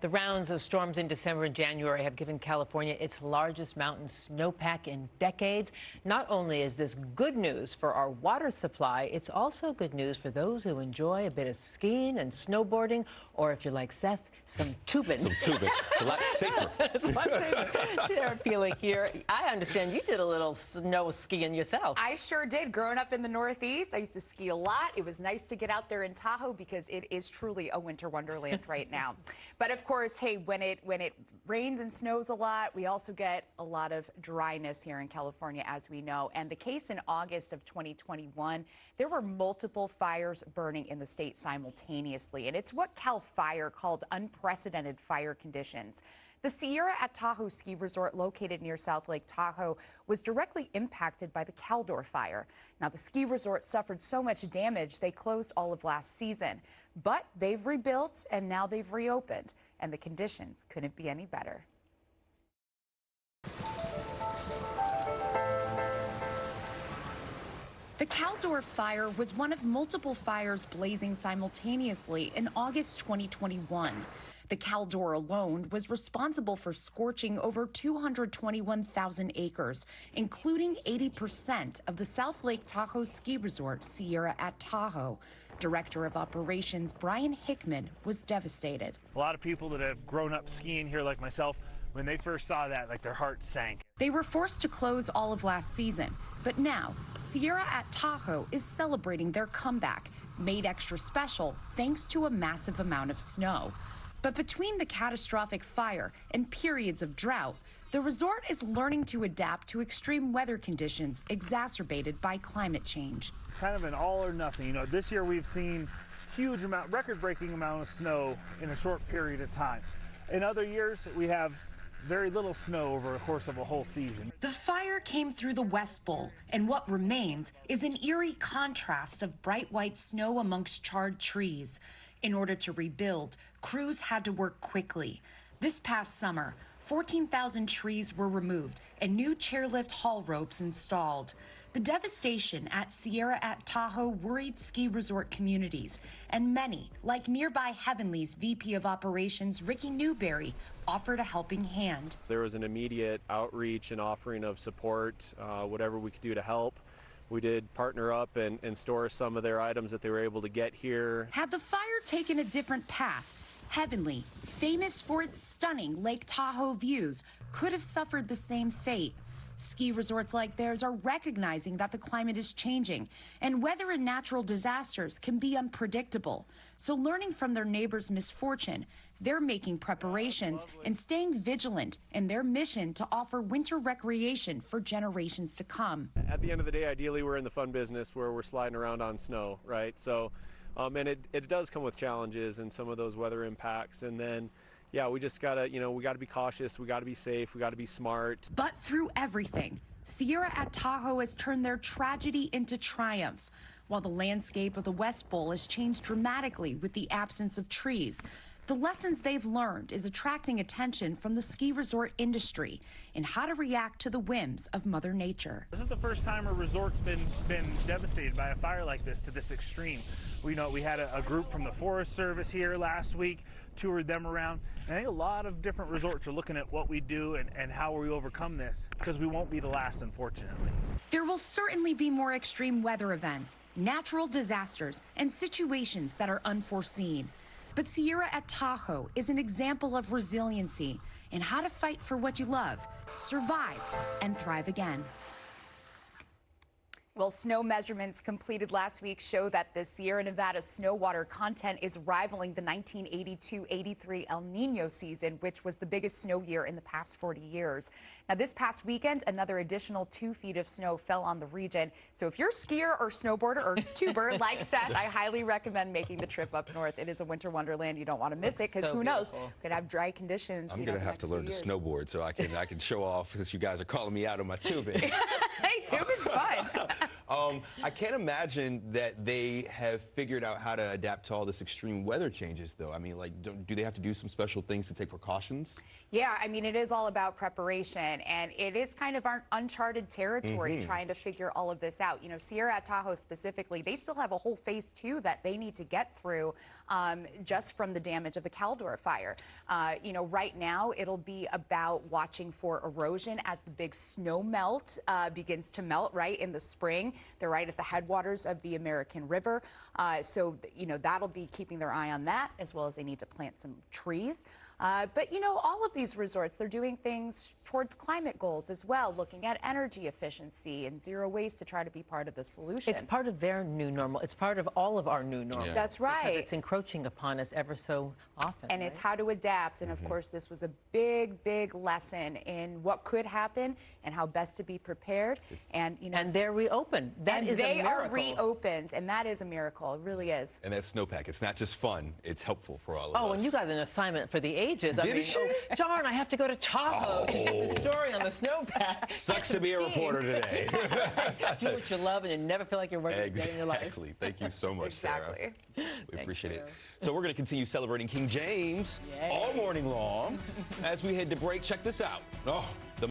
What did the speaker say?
The rounds of storms in December and January have given California its largest mountain snowpack in decades. Not only is this good news for our water supply, it's also good news for those who enjoy a bit of skiing and snowboarding, or if you're like Seth, some tubing. Some tubing. It's a lot safer. It's a lot safer. Sarah Peeling here. I understand you did a little snow skiing yourself. I sure did. Growing up in the Northeast, I used to ski a lot. It was nice to get out there in Tahoe because it is truly a winter wonderland right now. But of course, hey, when it rains and snows a lot, we also get a lot of dryness here in California, as we know. And the case in August of 2021, there were multiple fires burning in the state simultaneously. And it's what Cal Fire called unprecedented fire conditions. The Sierra-At-Tahoe ski resort located near South Lake Tahoe was directly impacted by the Caldor Fire. Now, the ski resort suffered so much damage, they closed all of last season. But they've rebuilt and now they've reopened, and the conditions couldn't be any better. The Caldor Fire was one of multiple fires blazing simultaneously in August 2021. The Caldor alone was responsible for scorching over 221,000 acres, including 80% of the South Lake Tahoe ski resort, Sierra-At-Tahoe. Director of Operations Brian Hickman was devastated. A lot of people that have grown up skiing here, like myself, when they first saw that, like, their hearts sank. They were forced to close all of last season, but now Sierra-At-Tahoe is celebrating their comeback, made extra special thanks to a massive amount of snow. But between the catastrophic fire and periods of drought, the resort is learning to adapt to extreme weather conditions exacerbated by climate change. It's kind of an all or nothing. You know, this year we've seen huge amount, record-breaking amount of snow in a short period of time. In other years, we have very little snow over the course of a whole season. The fire came through the West Bowl, and what remains is an eerie contrast of bright white snow amongst charred trees. In order to rebuild, crews had to work quickly. This past summer, 14,000 trees were removed and new chairlift haul ropes installed. The devastation at Sierra-At-Tahoe worried ski resort communities, and many, like nearby Heavenly's VP of Operations, Ricky Newberry, offered a helping hand. There was an immediate outreach and offering of support, whatever we could do to help. We did partner up and store some of their items that they were able to get here. Had the fire taken a different path, Heavenly, famous for its stunning Lake Tahoe views, could have suffered the same fate. Ski resorts like theirs are recognizing that the climate is changing and weather and natural disasters can be unpredictable. So learning from their neighbors' misfortune, they're making preparations and staying vigilant in their mission to offer winter recreation for generations to come. At the end of the day, ideally, we're in the fun business where we're sliding around on snow, right? So, and it does come with challenges and some of those weather impacts. And then, yeah, we just gotta, we gotta be cautious, we gotta be safe, we gotta be smart. But through everything, Sierra-At-Tahoe has turned their tragedy into triumph. While the landscape of the West Bowl has changed dramatically with the absence of trees, the lessons they've learned is attracting attention from the ski resort industry in how to react to the whims of Mother Nature. This is the first time a resort's been devastated by a fire like this to this extreme. We had a group from the Forest Service here last week, toured them around. And I think a lot of different resorts are looking at what we do and how we overcome this, because we won't be the last, unfortunately. There will certainly be more extreme weather events, natural disasters, and situations that are unforeseen. But Sierra-At-Tahoe is an example of resiliency and how to fight for what you love, survive, and thrive again. Well, snow measurements completed last week show that the Sierra Nevada snow water content is rivaling the 1982-83 El Nino season, which was the biggest snow year in the past 40 years. Now, this past weekend, another additional 2 feet of snow fell on the region. So if you're a skier or snowboarder or tuber like Seth, I highly recommend making the trip up north. It is a winter wonderland. You don't want to miss it, because who knows, could have dry conditions. I'm going to have to learn to snowboard so I can show off, since you guys are calling me out on my tubing. Hey, tubing's fun. I can't imagine that they have figured out how to adapt to all this extreme weather changes, though. I mean, like, do they have to do some special things to take precautions? Yeah, I mean, it is all about preparation, and it is kind of our uncharted territory trying to figure all of this out. You know, Sierra-At-Tahoe specifically, they still have a whole phase 2 that they need to get through just from the damage of the Caldor Fire. You know, right now it'll be about watching for erosion as the big snow melt begins to melt right in the spring. They're right at the headwaters of the American River. So, you know, that'll be keeping their eye on that, as well as they need to plant some trees. But, you know, all of these resorts, they're doing things towards climate goals as well, looking at energy efficiency and zero waste to try to be part of the solution. It's part of their new normal. It's part of all of our new normal. Yeah. That's right. Because it's encroaching upon us ever so often. And it's how to adapt. And of course, this was a big, big lesson in what could happen and how best to be prepared. And, you know, And they're reopened. That is a they miracle. are reopened, and that is a miracle. It really is. And that snowpack, it's not just fun, it's helpful for all of us. Oh, and you got an assignment for the ages. I Did mean, she? oh, darn, I have to go to Tahoe to get the story on the snowpack. Sucks to be a reporter today. Do what you love and you never feel like you're working a day in your life. Exactly. Thank you so much, Sarah. Exactly. We appreciate you. it. So we're going to continue celebrating King James Yay. all morning long. As we head to break, check this out. Oh, the